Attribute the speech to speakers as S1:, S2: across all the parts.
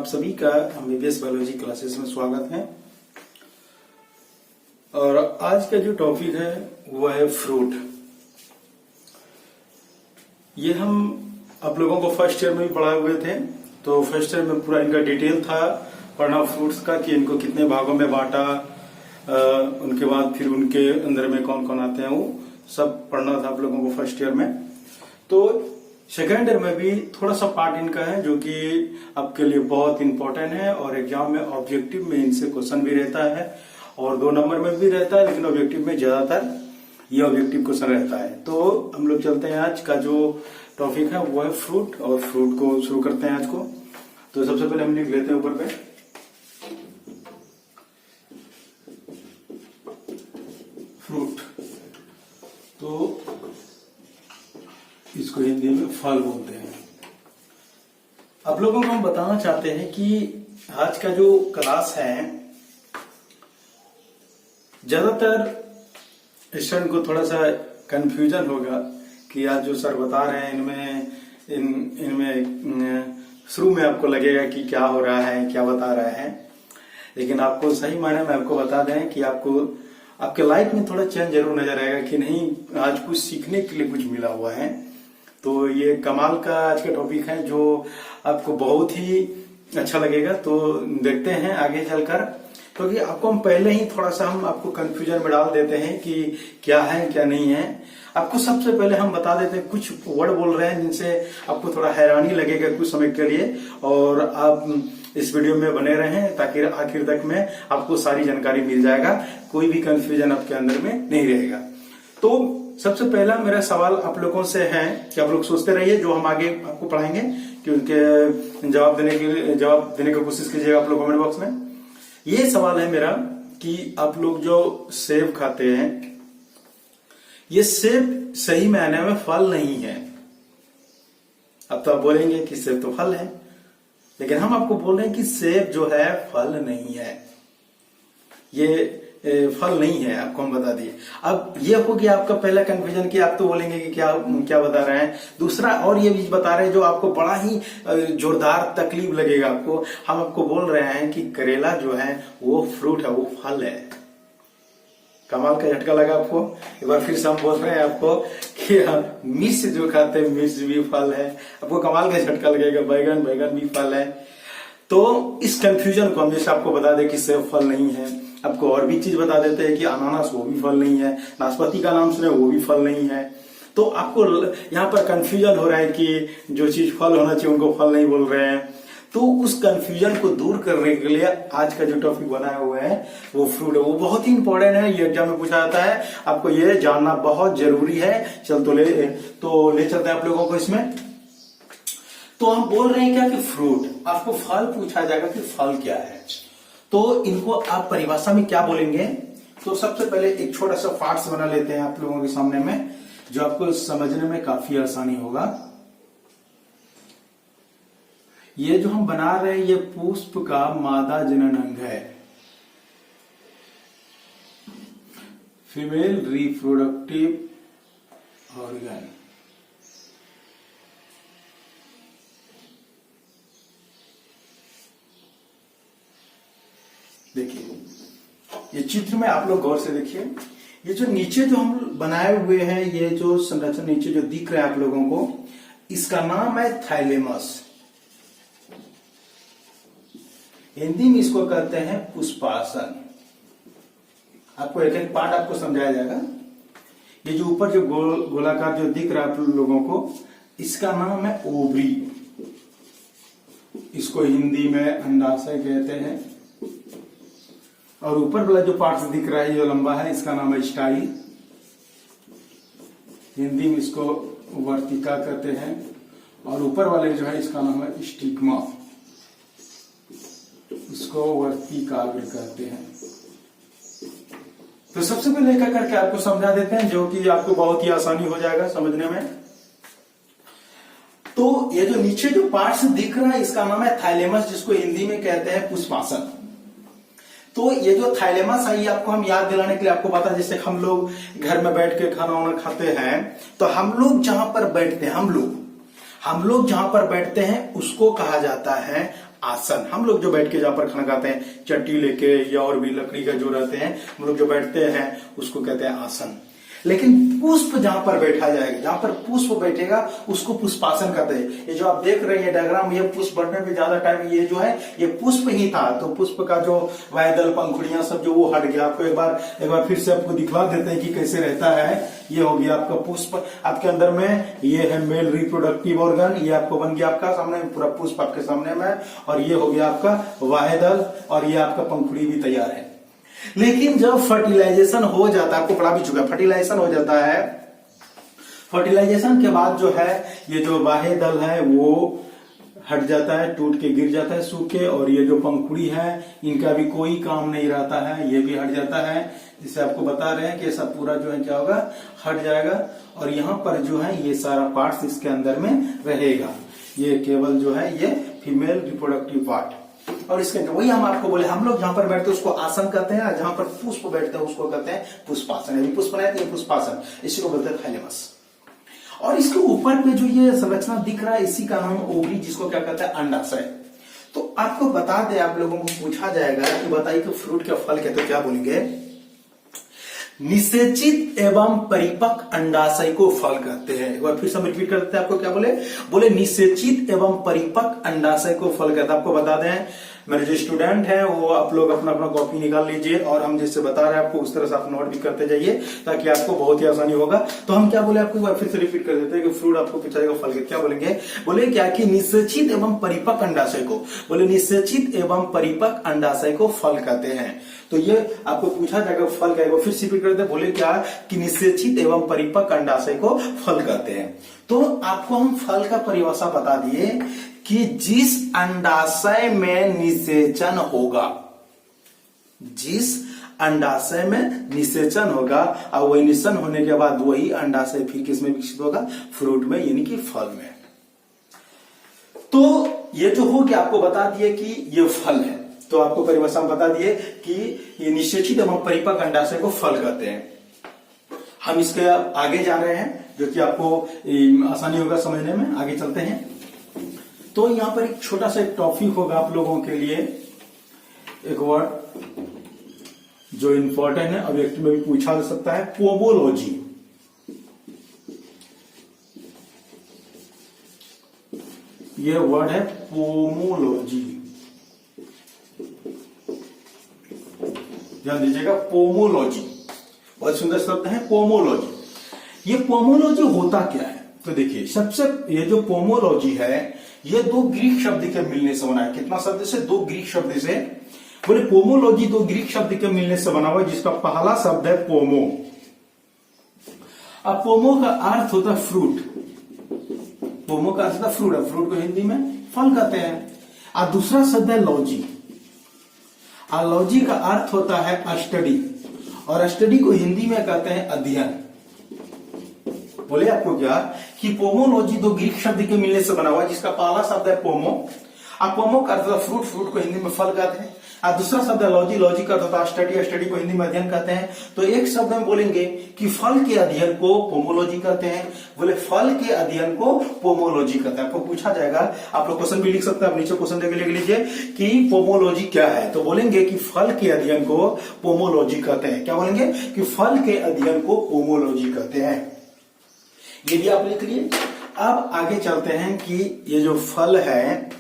S1: सभी का MBBS biology classes में स्वागत है। और आज का जो टॉपिक है वो है फ्रूट। ये हम आप लोगों को फर्स्ट ईयर में भी पढ़ाए हुए थे, तो फर्स्ट ईयर में पूरा इनका डिटेल था पढ़ना फ्रूट्स का कि इनको कितने भागों में बांटा, उनके बाद फिर उनके अंदर में कौन कौन आते हैं वो सब पढ़ना था आप लोगों को फर्स्ट ईयर में। तो सेकेंड ईयर में भी थोड़ा सा पार्ट इनका है जो कि आपके लिए बहुत इंपॉर्टेंट है और एग्जाम में ऑब्जेक्टिव में इनसे क्वेश्चन भी रहता है और 2 नंबर में भी रहता है, लेकिन ऑब्जेक्टिव में ज्यादातर ये ऑब्जेक्टिव क्वेश्चन रहता है। तो हम लोग चलते हैं, आज का जो टॉपिक है वो है फ्रूट, और फ्रूट को शुरू करते हैं आज को। तो सबसे पहले हम लिख लेते हैं ऊपर पे फ्रूट, तो इसको हिंदी में फल बोलते हैं। आप लोगों को हम बताना चाहते हैं कि आज का जो क्लास है ज्यादातर स्टूडेंट को थोड़ा सा कंफ्यूजन होगा कि आज जो सर बता रहे हैं इनमें शुरू में आपको लगेगा कि क्या हो रहा है, क्या बता रहे हैं, लेकिन आपको सही मायने में आपको बता दें कि आपको आपके लाइफ में थोड़ा चेंज जरूर नजर आएगा कि नहीं आज कुछ सीखने के लिए कुछ मिला हुआ है। तो ये कमाल का आज का टॉपिक है जो आपको बहुत ही अच्छा लगेगा। तो देखते हैं आगे चलकर, क्योंकि आपको हम पहले ही थोड़ा सा हम आपको कंफ्यूजन में डाल देते हैं कि क्या है क्या नहीं है। आपको सबसे पहले हम बता देते हैं, कुछ वर्ड बोल रहे हैं जिनसे आपको थोड़ा हैरानी लगेगा कुछ समय के लिए, और आप इस वीडियो में बने रहें ताकि आखिर तक में आपको सारी जानकारी मिल जाएगा, कोई भी कंफ्यूजन आपके अंदर में नहीं रहेगा। तो सबसे पहला मेरा सवाल आप लोगों से है कि आप लोग सोचते रहिए, जो हम आगे आपको पढ़ाएंगे कि उनके जवाब देने की कोशिश कीजिएगा आप लोग कमेंट बॉक्स में। ये सवाल है मेरा कि आप लोग जो सेब खाते हैं, ये सेब सही मायने में फल नहीं है। अब तो आप बोलेंगे कि सेब तो फल है, लेकिन हम आपको बोल रहे हैं कि सेब जो है फल नहीं है, ये फल नहीं है, आपको हम बता दिए। अब ये हो गया आपका पहला कंफ्यूजन कि आप तो बोलेंगे कि क्या क्या बता रहे हैं। दूसरा और ये भी बता रहे हैं जो आपको बड़ा ही जोरदार तकलीफ लगेगा आपको। हम आपको बोल रहे हैं कि करेला जो है वो फ्रूट है, वो फल है। कमाल का झटका लगा आपको। एक बार फिर से हम बोल रहे हैं आपको कि मिर्च जो खाते हैं मिर्च भी फल है, आपको कमाल का झटका लगेगा। बैगन भी फल है। तो इस कंफ्यूजन को हम जैसे आपको बता दें कि सेब फल नहीं है, आपको और भी चीज बता देते हैं कि अनानास वो भी फल नहीं है, नाशपाती का नाम सुने वो भी फल नहीं है। तो आपको यहाँ पर कंफ्यूजन हो रहा है कि जो चीज फल होना चाहिए उनको फल नहीं बोल रहे हैं। तो उस कंफ्यूजन को दूर करने के लिए आज का जो टॉपिक बनाया हुआ है वो फ्रूट है, वो बहुत ही इंपॉर्टेंट है। ये एग्जाम में पूछा जाता है, आपको ये जानना बहुत जरूरी है। चल तो ले चलते हैं आप लोगों को इसमें। तो हम बोल रहे हैं क्या कि फ्रूट, आपको फल पूछा जाएगा कि फल क्या है, तो इनको आप परिभाषा में क्या बोलेंगे। तो सबसे पहले एक छोटा सा पार्ट्स बना लेते हैं आप लोगों के सामने में, जो आपको समझने में काफी आसानी होगा। ये जो हम बना रहे हैं ये पुष्प का मादा जनन अंग है, फीमेल रिप्रोडक्टिव ऑर्गन। देखिए ये चित्र में आप लोग गौर से देखिए, ये जो नीचे जो हम बनाए हुए हैं, ये जो संरचना नीचे जो दिख रहा है आप लोगों को, इसका नाम है थाइलेमस। हिंदी में इसको कहते हैं पुष्पासन। आपको एक एक पार्ट आपको समझाया जाएगा। ये जो ऊपर जो गोलाकार जो दिख रहा है आप लोगों को, इसका नाम है ओवरी। इसको हिंदी में अंडाशय कहते हैं। और ऊपर वाला जो पार्ट दिख रहा है जो लंबा है, इसका नाम है स्टाइल। हिंदी में इसको वर्तिका कहते हैं। और ऊपर वाले जो है इसका नाम है स्टिग्मा, इसको वर्तिकाग्र कहते हैं। तो सबसे पहले एक करके आपको समझा देते हैं, जो कि आपको बहुत ही आसानी हो जाएगा समझने में। तो ये जो नीचे जो पार्ट्स दिख रहा है इसका नाम है थाइलेमस, जिसको हिंदी में कहते हैं पुष्पासन। तो ये जो थाइलेमस है ये आपको हम याद दिलाने के लिए आपको पता है, जैसे हम लोग घर में बैठ के खाना वाना खाते हैं, तो हम लोग जहां पर बैठते हैं, हम लोग जहां पर बैठते हैं उसको कहा जाता है आसन। हम लोग जो बैठ के जहां पर खाना खाते हैं चट्टी लेके या और भी लकड़ी का जो रहते हैं हम लोग जो बैठते हैं उसको कहते हैं आसन। लेकिन पुष्प जहां पर बैठा जाएगा, जहां पर पुष्प बैठेगा उसको पुष्पासन कहते हैं। ये जो आप देख रहे हैं डायग्राम, ये पुष्प बढ़ने में ज्यादा टाइम, ये जो है ये पुष्प ही था, तो पुष्प का जो वायदल पंखुड़ियां सब जो वो हट गया। आपको एक बार फिर से आपको दिखला देते हैं कि कैसे रहता है। ये हो गया आपका पुष्प, आपके अंदर में ये है मेल रिप्रोडक्टिव ऑर्गन, ये आपको बन गया आपका सामने पूरा पुष्प आपके सामने में, और ये हो गया आपका वायदल, और ये आपका पंखुड़ी भी तैयार है। लेकिन जब फर्टिलाइजेशन हो जाता है, आपको पढ़ा भी चुका है, फर्टिलाइजेशन हो जाता है, फर्टिलाइजेशन के बाद जो है ये जो बाह्य दल है वो हट जाता है, टूट के गिर जाता है सूख के, और ये जो पंखुड़ी है इनका भी कोई काम नहीं रहता है, ये भी हट जाता है। जिसे आपको बता रहे हैं कि ऐसा पूरा जो है क्या होगा, हट जाएगा, और यहाँ पर जो है ये सारा पार्ट्स इसके अंदर में रहेगा। ये केवल जो है ये फीमेल रिप्रोडक्टिव पार्ट, और इसके वही हम आपको बोले हम लोग जहां पर बैठते हैं उसको आसन कहते हैं, जहां पर पुष्प बैठते हैं उसको कहते हैं पुष्पासन। यदि पुष्प नहीं तो ये पुष्पासन, इसी को बोलते हैं थैलेमस। और इसके ऊपर पे जो ये संरचना दिख रहा है इसी का नाम ओवरी, जिसको क्या कहते हैं अंडाशय। तो आपको बता दें, आप लोगों को पूछा जाएगा कि बताइए कि फ्रूट का फल कहते हैं, क्या बोलेंगे? निषेचित एवं परिपक्व अंडाशय को फल कहते हैं। एक बार फिर से रिपीट करते हैं, आपको क्या बोले निषेचित एवं परिपक्व अंडाशय को फल कहते हैं। आपको बता दें, मेरे जो स्टूडेंट हैं वो आप लोग अपना अपना कॉपी निकाल लीजिए, और हम जैसे बता रहे हैं आपको उस तरह से आप नोट भी करते जाइए ताकि आपको बहुत ही आसानी होगा। तो हम क्या बोले, आपको एक बार फिर से रिपीट कर देते हैं कि फ्रूट आपको पूछा जाएगा फल के, क्या बोलेंगे? बोले क्या कि निषेचित एवं परिपक्व अंडाशय को, बोले निषेचित एवं परिपक्व अंडाशय को फल कहते हैं। तो ये आपको पूछा जाएगा फल क्या है, फिर से रिपीट करते हैं, बोले क्या कि निषेचित एवं परिपक्व अंडाशय को फल कहते हैं। तो आपको हम फल का परिभाषा बता दिए कि जिस अंडाशय में निषेचन होगा, जिस अंडाशय में निषेचन होगा, और वही निषेचन होने के बाद वही अंडाशय फिर किसमें विकसित होगा? फ्रूट में, यानी कि फल में। तो ये जो हो गया आपको बता दिए कि ये फल है, तो आपको परिभाषा में बता दिए कि ये निषेचित एवं परिपक्व अंडाशय को फल कहते हैं। हम इसके आगे जा रहे हैं जो कि आपको आसानी होगा समझने में, आगे चलते हैं। तो यहां पर एक छोटा सा एक टॉपिक होगा आप लोगों के लिए, एक वर्ड जो इंपॉर्टेंट है, ऑब्जेक्टिव में भी पूछा जा सकता है, पोमोलॉजी। ये वर्ड है पोमोलॉजी, ध्यान दीजिएगा, पोमोलॉजी बहुत सुंदर शब्द है पोमोलॉजी। ये पोमोलॉजी होता क्या है? तो देखिए, सबसे ये जो पोमोलॉजी है ये दो ग्रीक शब्द के मिलने से बना है। कितना शब्द से? दो ग्रीक शब्द से। बोले पोमोलॉजी दो ग्रीक शब्द के मिलने से बना हुआ है, जिसका पहला शब्द है पोमो। अब पोमो का अर्थ होता है फ्रूट, पोमो का अर्थ होता है फ्रूट, फ्रूट को हिंदी में फल कहते हैं। और दूसरा शब्द है लॉजी, और लॉजी का अर्थ होता है स्टडी, और स्टडी को हिंदी में कहते हैं अध्ययन। बोले आपको क्या कि पोमोलॉजी दो ग्रीक शब्द के मिलने से बना हुआ है, जिसका पहला शब्द है पोमो, और पोमो का अर्थ फ्रूट, फ्रूट को हिंदी में फल कहते हैं। और दूसरा शब्द है लॉजी, लॉजी का अर्थ स्टडी, स्टडी को हिंदी में अध्ययन कहते हैं। तो एक शब्द में बोलेंगे कि फल के अध्ययन को पोमोलॉजी कहते हैं। बोले फल के अध्ययन को पोमोलॉजी कहते हैं। आपको पूछा जाएगा, आप लोग क्वेश्चन भी लिख सकते हैं, आप नीचे क्वेश्चन देके लिख लीजिए कि पोमोलॉजी क्या है, तो बोलेंगे कि फल के अध्ययन को पोमोलॉजी कहते हैं। क्या बोलेंगे? कि फल के अध्ययन को पोमोलॉजी कहते हैं। ये भी आप लिख लिए। अब आगे चलते हैं कि ये जो फल है,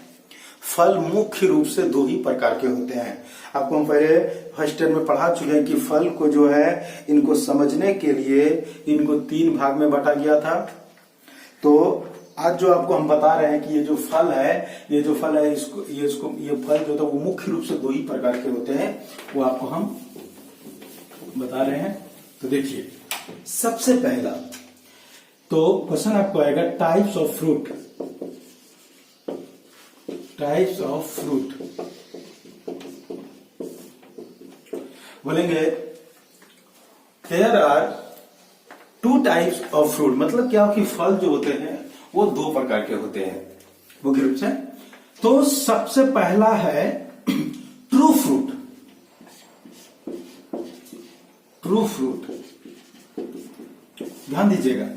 S1: फल मुख्य रूप से दो ही प्रकार के होते हैं। आपको हम पहले फर्स्ट ईयर में पढ़ा चुके हैं कि फल को जो है इनको समझने के लिए इनको तीन भाग में बांटा गया था। तो आज जो आपको हम बता रहे हैं कि ये जो फल है, ये फल जो था वो मुख्य रूप से दो ही प्रकार के होते हैं, वो आपको हम बता रहे हैं। तो देखिए, सबसे पहला तो क्वेश्चन आपको आएगा types of fruit, types of fruit. बोलेंगे there are two types of fruit, मतलब क्या कि फल जो होते हैं वो दो प्रकार के होते हैं मुख्य रूप से। तो सबसे पहला है ट्रू फ्रूट, ट्रू फ्रूट। ध्यान दीजिएगा,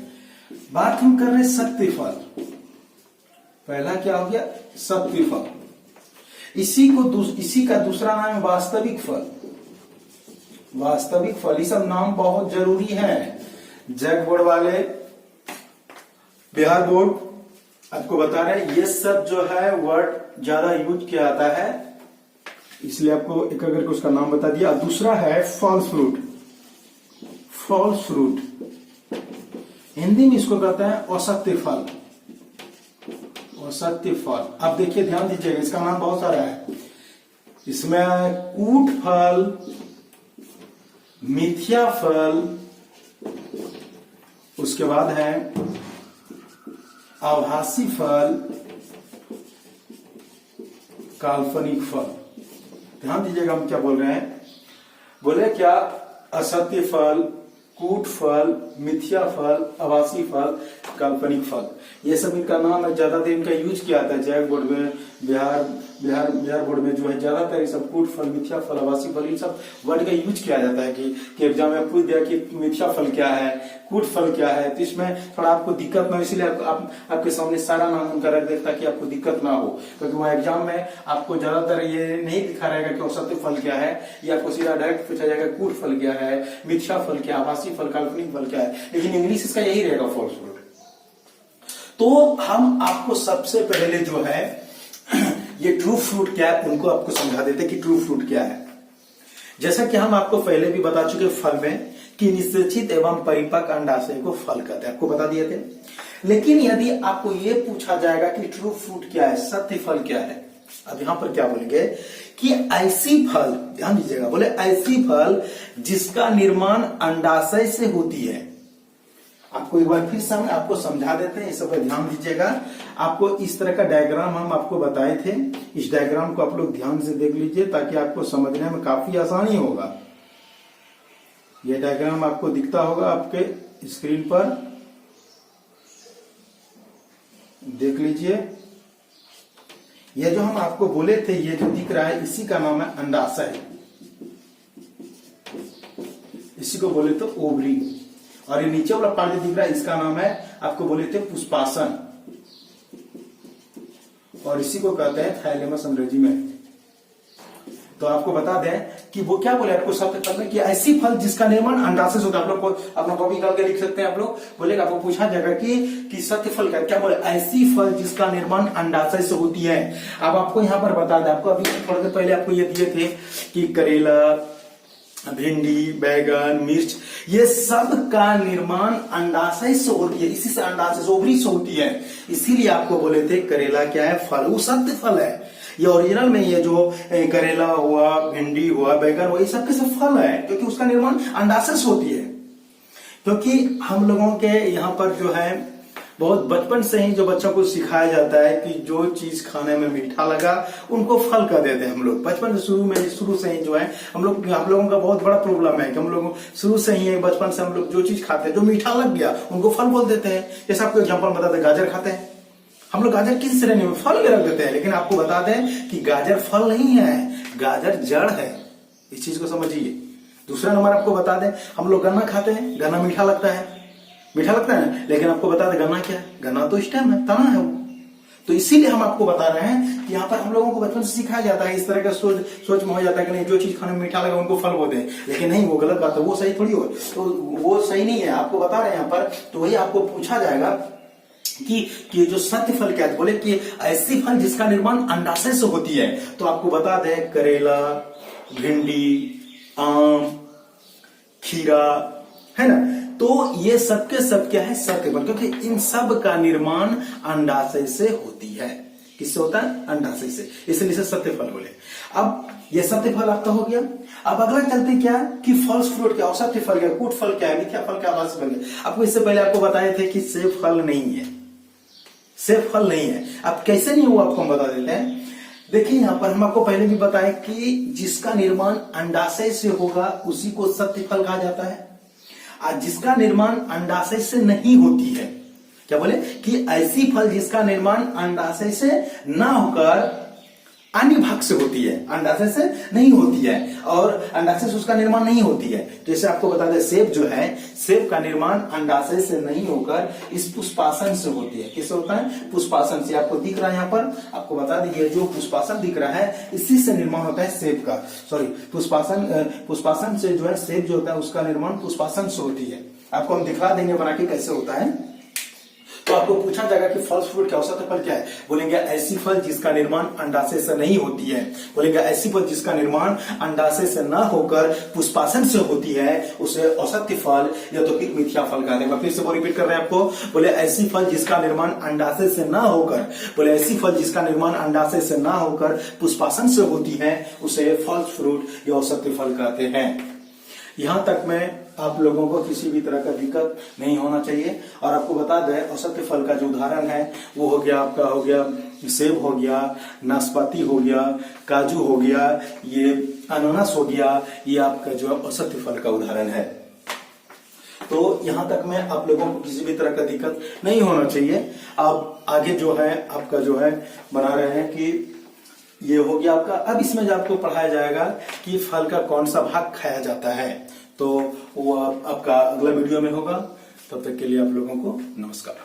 S1: बात हम कर रहे हैं सत्य फल। पहला क्या हो गया? सत्य फल। इसी का दूसरा नाम है वास्तविक फल। वास्तविक फल, ये सब नाम बहुत जरूरी है। जैक बोर्ड वाले, बिहार बोर्ड आपको बता रहे हैं, ये सब जो है वर्ड ज्यादा यूज किया जाता है, इसलिए आपको एक करके उसका नाम बता दिया। दूसरा है false fruit. False fruit Hindi में इसको कहते हैं असत्य फल। असत्य फल, आप देखिए ध्यान दीजिएगा, इसका नाम बहुत सारा है। इसमें कूट फल, मिथ्या फल, उसके बाद है आभासी फल, काल्पनिक फल। ध्यान दीजिएगा हम क्या बोल रहे हैं। बोले क्या, असत्य फल, कूट फल, मिथ्या फल, आभासी फल, काल्पनिक फल, ये सब इनका नाम है। ज्यादातर इनका यूज किया जाता है जैक बोर्ड में, बिहार बोर्ड में जो है ज्यादातर ये सब कूट फल, मिथ्या फल, आभासी फल, इन सब वर्ड का यूज किया जाता है कि एग्जाम में पूछ दिया कि मिथ्या फल क्या है, कूट फल क्या है, तो इसमें थोड़ा आपको दिक्कत ना हो, इसलिए आपके सामने सारा नाम उनका रख देता कि आपको दिक्कत ना हो, क्योंकि वह एग्जाम में आपको ज्यादातर ये नहीं दिखा रहेगा कि असत्य फल क्या है, ये आपको सीधा डायरेक्ट पूछा जाएगा कूट फल क्या है, मिथ्या फल क्या, आभासी फल, काल्पनिक फल क्या है, लेकिन इंग्लिश इसका यही रहेगा फॉल्स फ्रूट। तो हम आपको सबसे पहले जो है ये ट्रू फ्रूट क्या है उनको आपको समझा देते कि ट्रू फ्रूट क्या है। जैसा कि हम आपको पहले भी बता चुके फल में कि निश्चित एवं परिपक्व अंडाशय को फल कहते हैं, आपको बता दिए थे। लेकिन यदि आपको ये पूछा जाएगा कि ट्रू फ्रूट क्या है, सत्य फल क्या है, अब यहां पर क्या बोलेंगे कि ऐसी फल, ध्यान दीजिएगा, बोले ऐसी फल जिसका निर्माण अंडाशय से होती है। आपको एक बार फिर से हम आपको समझा देते हैं, इस पर ध्यान दीजिएगा। आपको इस तरह का डायग्राम हम आपको बताए थे, इस डायग्राम को आप लोग ध्यान से देख लीजिए ताकि आपको समझने में काफी आसानी होगा। यह डायग्राम आपको दिखता होगा आपके स्क्रीन पर, देख लीजिए। यह जो हम आपको बोले थे, ये जो दिख रहा है इसी का नाम है अंडाशय, इसी को बोले तो ओवरी। और ये नीचे वाला पार्ट जो दिख रहा है इसका नाम है, आपको बोले थे पुष्पासन, और इसी को कहते हैं थाइलेमस अंग्रेजी में। तो आपको बता दें कि वो क्या बोले आपको सत्य फल में कि ऐसी फल जिसका निर्माण अंडाशय से होता है। आप लोग को अपना कॉपी निकाल के लिख सकते हैं, आप लोग बोलेगा, आपको पूछा जाएगा कि सत्य फल क्या बोले, ऐसी फल जिसका निर्माण अंडाशय से होती है। अब आपको यहाँ पर बता दें, आपको अभी थोड़ी देर पहले आपको ये दिए थे कि करेला, भिंडी, बैगन, मिर्च, ये सब का निर्माण अंडाशय से होती है, इसी से अंडाशय से ओवरी से होती है। इसीलिए आपको बोले थे करेला क्या है, फल, वो सत्य फल है। ये ओरिजिनल में ये जो करेला हुआ, भिंडी हुआ, बैगन हुआ, ये सब के सब फल है, क्योंकि उसका निर्माण अंडाशय से होती है। क्योंकि हम लोगों के यहाँ पर जो है बहुत बचपन से ही जो बच्चों को सिखाया जाता है कि जो चीज खाने में मीठा लगा उनको फल कह देते हैं हम लोग। बचपन से शुरू से ही जो है हम लोगों का बहुत बड़ा प्रॉब्लम है कि हम लोग शुरू से ही बचपन से हम लोग जो चीज खाते हैं जो मीठा लग गया उनको फल बोल देते हैं। जैसे आपको एग्जाम्पल बताते हैं, गाजर खाते हैं हम लोग, गाजर किस श्रेणी में, फल में रख देते हैं। लेकिन आपको बता दें कि गाजर फल नहीं है, गाजर जड़ है, इस चीज को समझिए। दूसरा नंबर आपको बता दें, हम लोग गन्ना खाते हैं, गन्ना मीठा लगता है, मीठा लगता है, लेकिन आपको बता दें गन्ना क्या है, गन्ना तो स्टेम है, तना है वो। तो इसीलिए हम आपको बता रहे हैं कि यहाँ पर हम लोगों को बचपन से सिखाया जाता है, इस तरह का सोच में हो जाता है कि नहीं जो चीज खाने में मीठा लगा उनको फल बोलते हैं। लेकिन नहीं, वो गलत बात है, वो सही थोड़ी हो, तो वो सही नहीं है, आपको बता रहे हैं यहाँ पर। तो वही आपको पूछा जाएगा कि जो सत्य फल क्या है, बोले कि ऐसी फल जिसका निर्माण अंडाशय से होती है। तो आपको बता दें करेला, भिंडी, आम, खीरा, है ना, तो ये सबके सब क्या है, सत्य फल, क्योंकि इन सब का निर्माण अंडाशय से होती है। किससे होता है, अंडाशय से, इसलिए इसे सत्य फल बोले। अब ये सत्य फल आपका हो गया। अब अगला चलते क्या कि फॉल्स फ्रूट क्या, असत्य फल क्या, कूट फल क्या है, मिथ्या फल क्या, आभासी फल क्या। आपको इससे पहले आपको बताए थे कि सेब फल नहीं है, सेब फल नहीं है। अब कैसे नहीं हुआ आपको हम बता देते हैं। देखिए यहाँ पर हम आपको पहले भी बताए कि जिसका निर्माण अंडाशय से होगा उसी को सत्य फल कहा जाता है, और जिसका निर्माण अंडाशय से नहीं होती है, क्या बोले कि ऐसी फल जिसका निर्माण अंडाशय से ना होकर अन्य भाग से होती है, अंडाशय से नहीं होती है, और अंडाशय से उसका निर्माण नहीं होती है। जैसे आपको बता दें, सेब जो है, सेब का निर्माण अंडाशय से नहीं होकर इस पुष्पासन से होती है। किससे होता है? पुष्पासन से। आपको दिख रहा है यहाँ पर, आपको बता दीजिए, जो पुष्पासन दिख रहा है इसी से निर्माण होता है सेब का, सॉरी पुष्पासन से जो है सेब जो होता है उसका निर्माण पुष्पासन से होती है। आपको हम दिखला देंगे बना के कैसे होता है। तो आपको पूछा जाएगा कि फल फ्रूट क्या औसत फल क्या है, बोलेंगे ऐसी फल जिसका निर्माण अंडाशय से नहीं होती है। बोलेंगे ऐसी फल जिसका निर्माण अंडाशय से न होकर पुष्पासन से होती है, उसे औसत फल या तो फिर मिथ्या फल कहते हैं। मैं फिर से वो रिपीट कर रहे हैं आपको, बोले ऐसी फल जिसका निर्माण अंडाशय से न होकर, बोले ऐसी फल जिसका निर्माण अंडाशय से न होकर पुष्पासन से होती है, उसे फल फ्रूट या औसत फल कहते हैं। यहां तक में आप लोगों को किसी भी तरह का दिक्कत नहीं होना चाहिए। और आपको बता दें, औसत फल का जो उदाहरण है वो हो गया आपका, हो गया सेब हो गया, नाशपाती हो गया, काजू हो गया, ये अनानास हो गया, ये आपका जो है औसत फल का उदाहरण है। तो यहां तक में आप लोगों को किसी भी तरह का दिक्कत नहीं होना चाहिए। आप आगे जो है आपका जो है बना रहे हैं कि ये हो गया आपका। अब इसमें जो आपको पढ़ाया जाएगा कि फल का कौन सा भाग खाया जाता है, तो वो आपका अगला वीडियो में होगा। तब तक के लिए आप लोगों को नमस्कार।